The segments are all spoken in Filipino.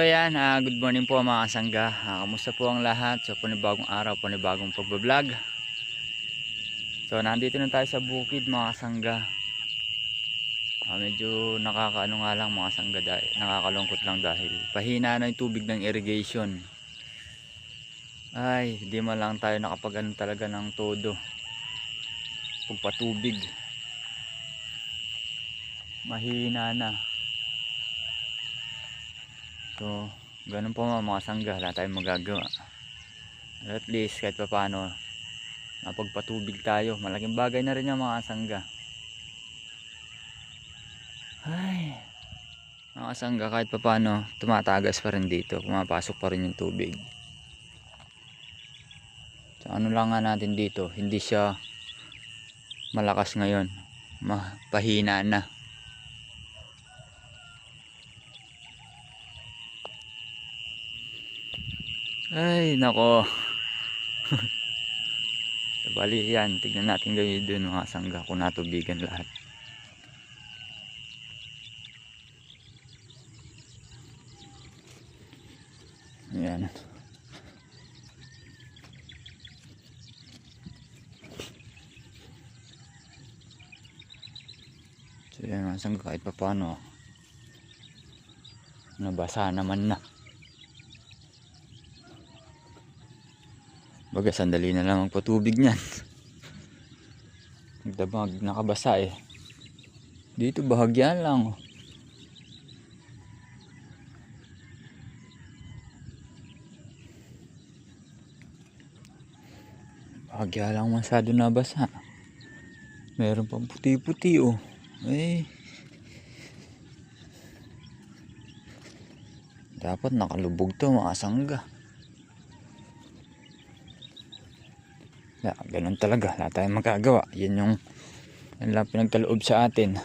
So yan, good morning po mga kasangga. Kamusta po ang lahat? So panibagong araw, panibagong pagbablog. So nandito na tayo sa bukid mga kasangga. Medyo nakakaano nga lang mga kasangga, nakakalungkot lang dahil pahina na yung tubig ng irrigation. Ay, hindi man lang tayo nakapag-ano talaga ng todo pagpatubig. Mahina na. So ganun po mga sangga, wala tayong magagawa. At least kahit pa paano napagpatubig tayo, malaking bagay na rin yung mga sangga. Ay, mga sangga, kahit pa paano tumatagas pa rin dito, pumapasok pa rin yung tubig. So ano lang nga natin dito, hindi siya malakas ngayon, pahina na. Ay nako. Bali yan, tignan natin gawin dun mga sangga kung natubigan lahat. Ayan. So yan mga sangga, kahit pa paano nabasa naman na. Baga sandali na lang magpatubig niyan. Nagdamag, nakabasa eh. Dito bahagyan lang. Bahagya lang masyado nabasa. Meron pang puti-puti oh. Eh. Dapat nakalubog to mga sangga. Ganun talaga, wala tayong magagawa. Yan yung lang pinagkaloob sa atin.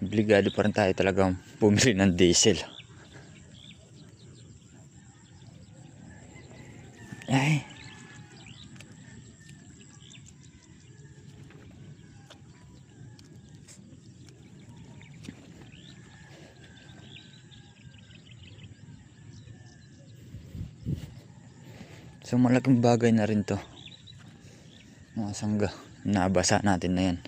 Obligado pa rin tayo talagang bumili ng diesel. Ay. So malaking bagay na rin to mga sangga, nabasa natin na yan.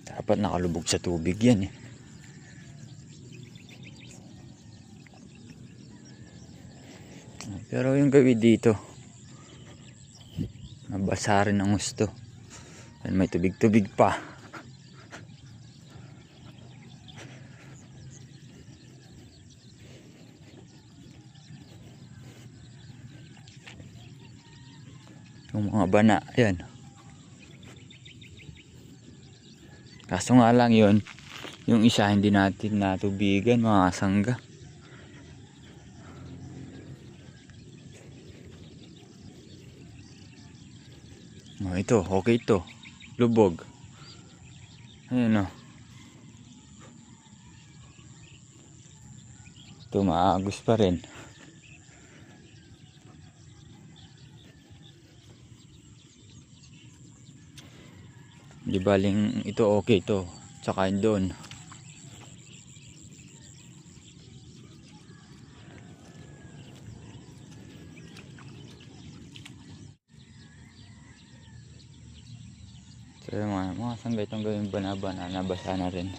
Dapat nakalubog sa tubig yan eh. Pero yung gawin dito, nabasa rin ang gusto. At may tubig-tubig pa. Yung mga bana, yan. Kaso nga lang yun, yung isa hindi natin natubigan mga sangga. Oh, ito, okay ito. Lubog. Ayun o. Ito maagos pa rin. Di baling ito okay ito. Tsaka yun doon. So mga sangga, itong gawing bana-bana, nabasa na rin.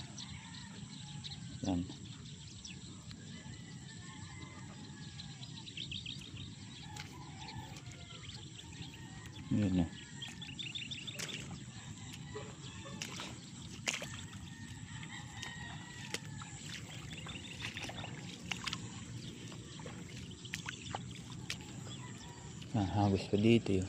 Yan. Yun na. Hagos pa dito yun.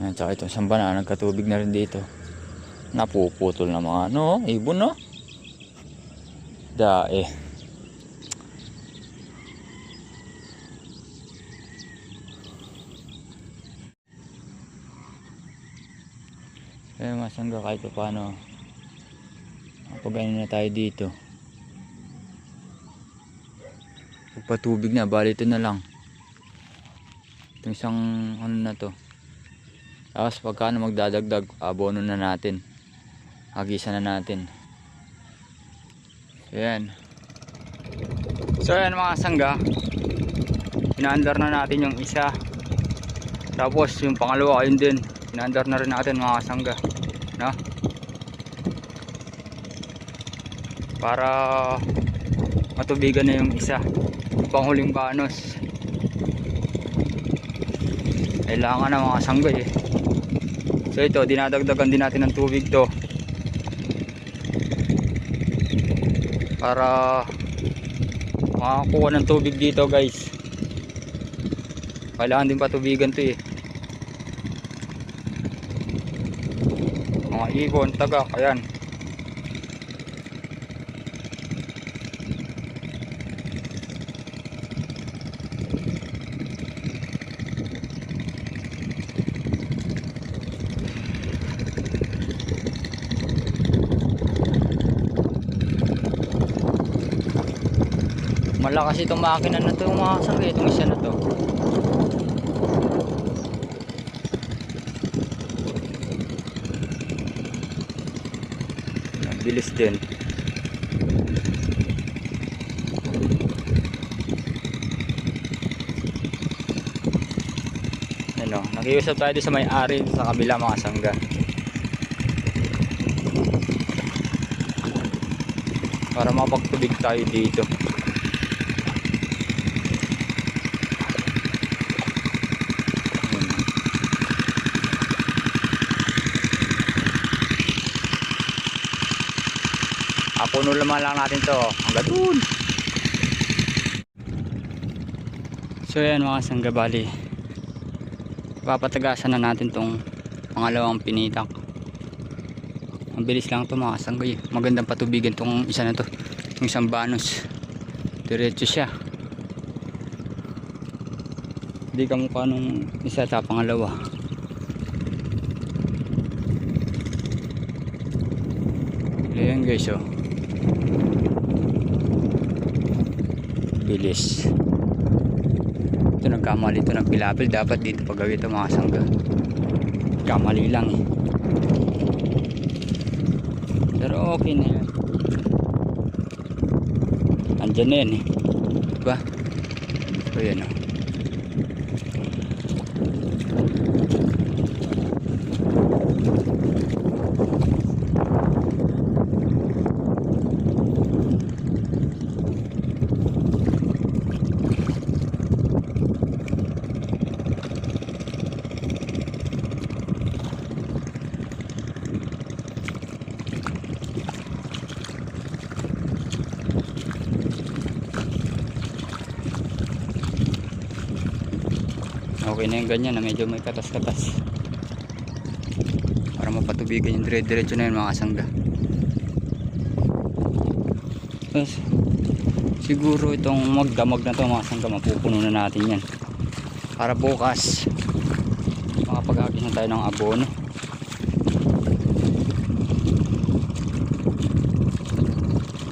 Ayan, tsaka itong isang banana, nagkatubig na rin dito. Napuputol na mga ano, ibon no? Dae. Kaya mga sangga, kahit pa paano, pag-ano na tayo dito. Pagpatubig na, bali ito na lang. Itong isang ano na to. Tapos pagka magdadagdag, abono na natin. Hagisa na natin. So yan mga sangga, inaandar na natin yung isa. Tapos yung pangalawa ayun din, inaandar na rin natin mga sangga, no? Para matubigan na yung isa, yung panghuling banos. Kailangan na mga sangga eh. So ito, dinadagdagan din natin ng tubig to para makakuha ng tubig dito guys. Kailangan din patubigan to eh. Mga ibon, tagak, ayan. Malakas itong makina na to mga sangga, itong isa na to. Bilis din. Ano, nakiusap tayo sa may-ari sa kabila mga sangga. Para mapagtubig tayo dito. Puno naman lang natin to hanggang dun. So yan mga sangga, bali papatagasan na natin tong pangalawang pinitak. Ang bilis lang to mga sangga eh. Magandang patubigan tong isa na to, yung isang banos, diretso siya, hindi kamukha nung isa sa pangalawa. Ayan guys, oh, bilis. Ito nagkamali ito ng pilapil, dapat dito pagawin ito mga sangga. Kamali lang eh, pero okay na yan. Andyan na yan eh, diba? So yan oh. Okay na yung ganyan na medyo may katas-katas para mapatubigan yung dire-diretso na yun mga sangga. Tapos siguro itong magdamag na to mga sangga, mapupuno na natin yan para bukas makapag-agis na tayo ng abono.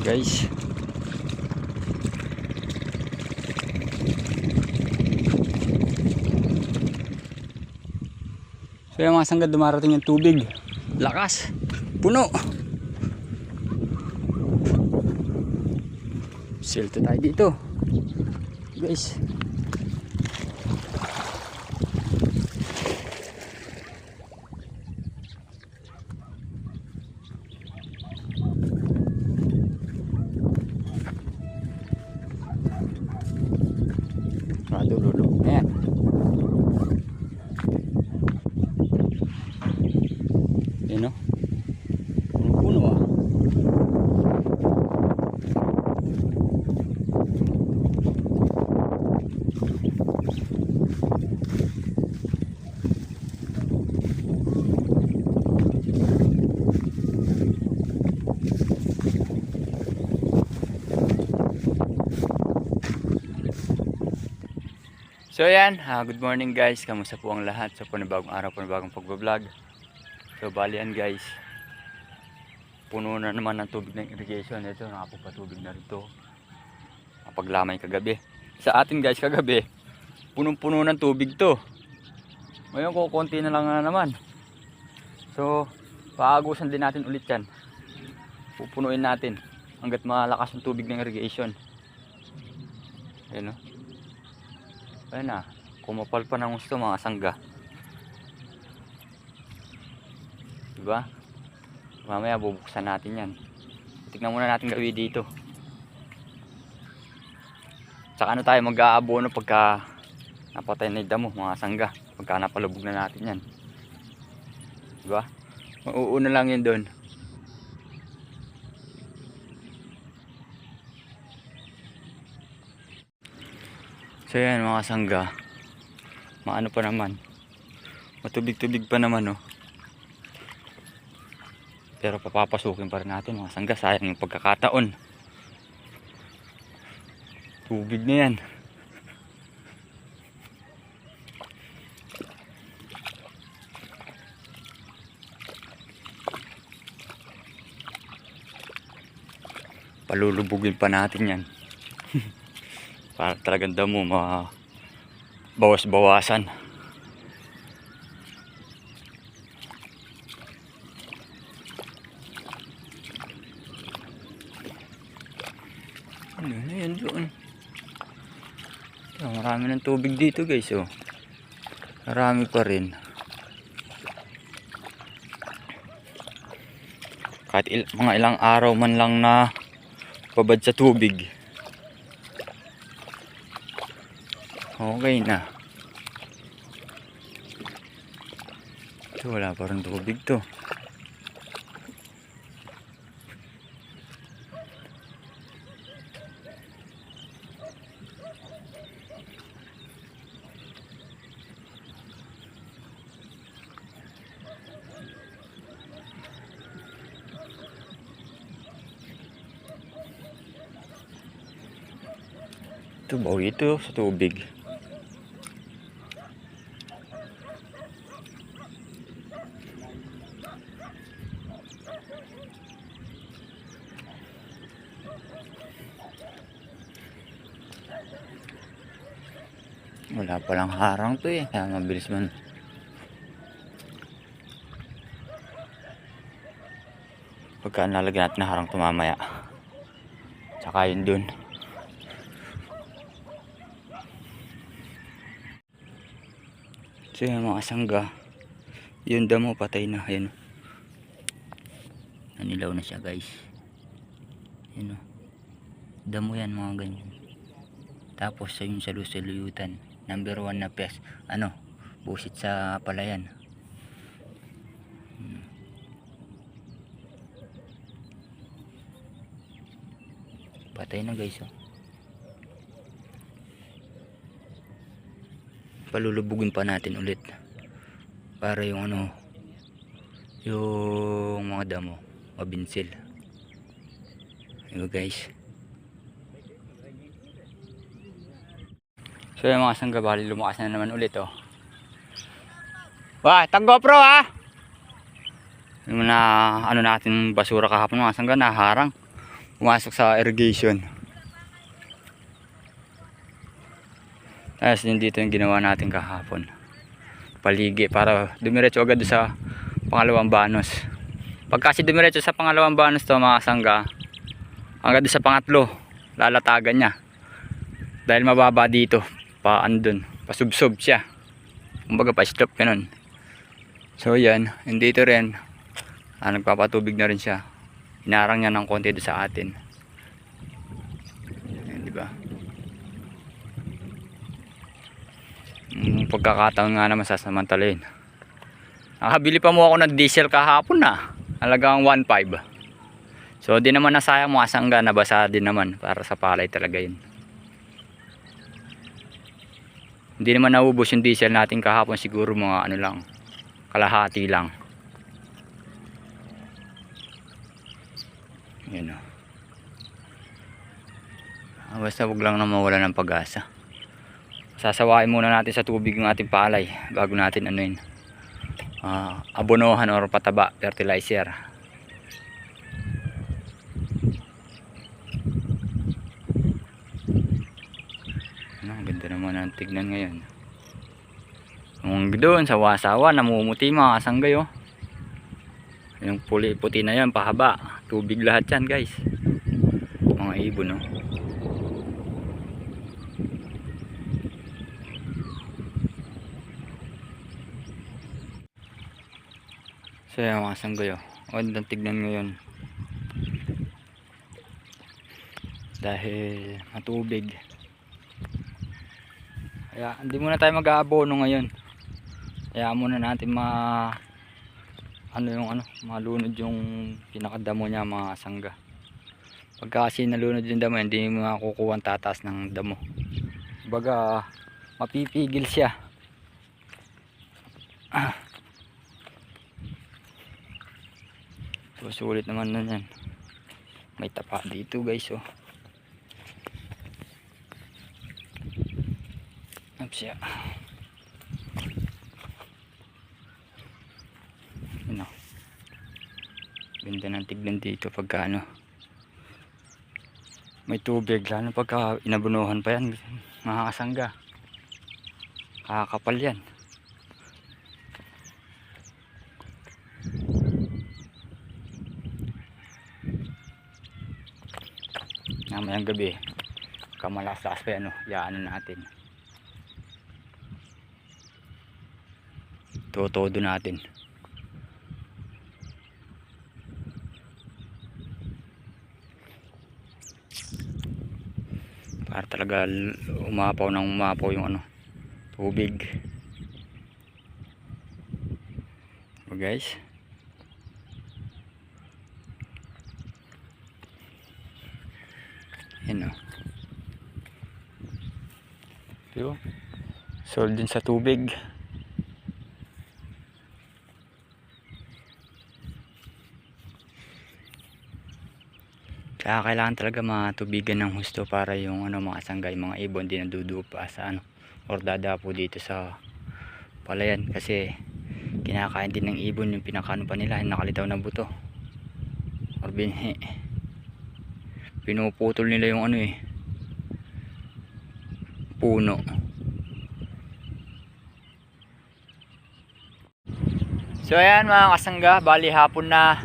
Guys, so yung mga sangga, dumarating yung tubig, lakas, puno. Silto tayo dito guys. Radululo, ayan. Yun o, puno ah. So yan, good morning guys. Kamusta po ang lahat? So panibagong araw, panibagong pagbablog. So bali yan guys, puno na naman ng tubig ng irrigation. Ito, nakapagpatubig na rito. Kapaglamay kagabi. Sa atin guys, kagabi, punong-puno ng tubig to. Ngayon ko, konti na lang na naman. So, paagusan din natin ulit yan. Pupunuin natin hanggat malakas yung tubig ng irrigation. Ayan o. Ayan na, kumapal pa ng gusto mga sangga. Diba? Mamaya bubuksan natin yan. Tignan muna natin gawin dito. Tsaka ano tayo mag-aabono pagka napatay na yung damo mga sangga. Pagka napalubog na natin yan. Diba? Mauuna lang yun doon. So yan mga sangga, maano pa naman, matubig-tubig pa naman oh. Pero papapasukin pa rin natin mga sangga, sayang yung pagkakataon. Tubig na yan. Palulubugin pa natin yan. Para talagang damo bawas-bawasan. Ano na yan doon? Marami ng tubig dito guys oh. Marami pa rin. Kahit mga ilang araw man lang na babad sa tubig, okay na. Ito, wala pa rin tubig to. Ito, bawi ito sa tubig. Wala palang harang to eh, kaya mabilis man. Pagka nalagyan natin na harang tumamaya, tsaka yun dun. So yan mga sangga, yung damo patay na. Ayan, nanilaw na siya guys. Ayan o, damo yan mga ganyan. Tapos yung salusaluyutan, number 1 na pest, busit sa palayan. Patay na guys oh. Palulubugin pa natin ulit para yung yung mga damo mabinsil. Ayo guys. So yung mga sangga, bali lumakas na naman ulit oh. Wah, tag GoPro ha. Yung na natin basura kahapon mga sangga, naharang pumasok sa irrigation. Tapos yun dito yung ginawa natin kahapon, paligi para dumiretso agad sa pangalawang banos. Pag kasi dumiretso sa pangalawang banos to mga sangga, agad sa pangatlo lalatagan niya dahil mababa dito, paandun, pasubsob siya, kumbaga pa-stop ganun. So yan, yung dito rin nagpapatubig na rin siya, hinarang niya ng konti doon sa atin. Yan, diba? Pagkakataon nga naman sasamantalayin. Nakabili pa mo ako ng diesel kahapon na halagang 1.5. So di naman nasayang mga sangga, nabasa din naman, para sa palay talaga yun. Hindi naman naubos yung diesel natin kahapon, siguro mga lang, kalahati lang. Yun o. Basta wag lang na mawala ng pag-asa. Sasawain muna natin sa tubig yung ating palay bago natin ano yun, abonohan or pataba, fertilizer. Ang ganda naman ang tignan ngayon. Yung doon sa wasawa namumuti mga kasanggay oh. Yung puti na yan pahaba, tubig lahat yan guys, mga ibon oh. So yan mga kasanggay oh, magandang tignan ngayon dahil matubig. Kaya hindi muna tayo mag-aabono ngayon. Kaya muna natin malunod yung pinakadamo niya mga sangga. Pagka kasi nalunod yung damo, hindi mo makukuha ang tatas ng damo. Baga mapipigil siya. So, sulit naman na yan. May tapa dito guys oh. Siya. Ano? Ganda ng tignan dito pagka ano, may tubig, lalo pagka inabunuhan pa yan mga kasangga. Kakapal yan. Namayang gabi kamalas-las pa yan oh, yaanan natin. Todo natin. Para talaga umapaw yung ano, tubig. So guys, yan o. Ito, sold din sa tubig. Kaya kailangan talaga matubigan ng husto para yung ano, mga sanggay, mga ibon di nadudupa sa ano or dadapo dito sa palayan, kasi kinakain din ng ibon yung pinakano pa nila, yung nakalitaw na buto or binhi. Pinuputol nila yung ano puno. So ayan mga kasangga, bali hapon na.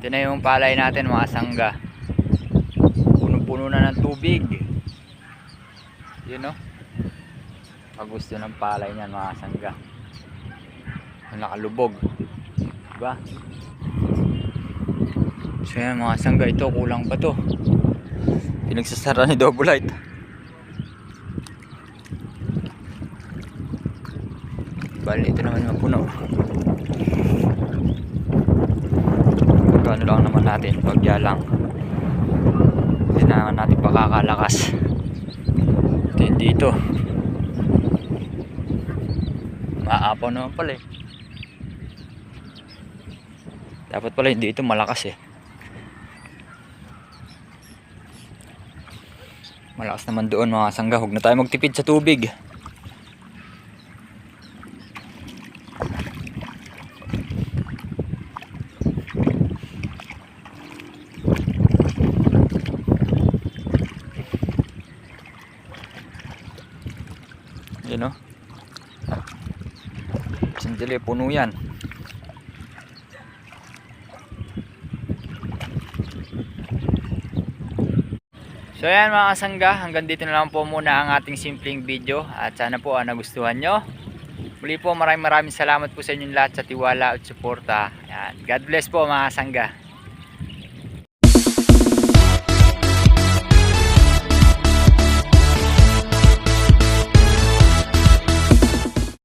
Ito na yung palay natin mga sangga. Puno-puno na ng tubig. Yun o. Magusto ng palay niyan mga sangga. Nakalubog. Diba? So yan mga sangga, ito kulang pa to. Pinagsasara ni Double Light. Bali ito naman yung puno. Ano lang naman natin, pagya lang, hindi naman natin pakakalakas. Ito dito maapaw naman pala dapat pala hindi ito malakas malakas naman doon mga sangga. Huwag na tayo magtipid sa tubig. Yun o. Sandali, puno yan. So yan mga kasangga, hanggang dito na lang po muna ang ating simpleng video. At sana po nagustuhan nyo. Muli po maraming salamat po sa inyong lahat sa tiwala at suporta. Yan. God bless po mga kasangga.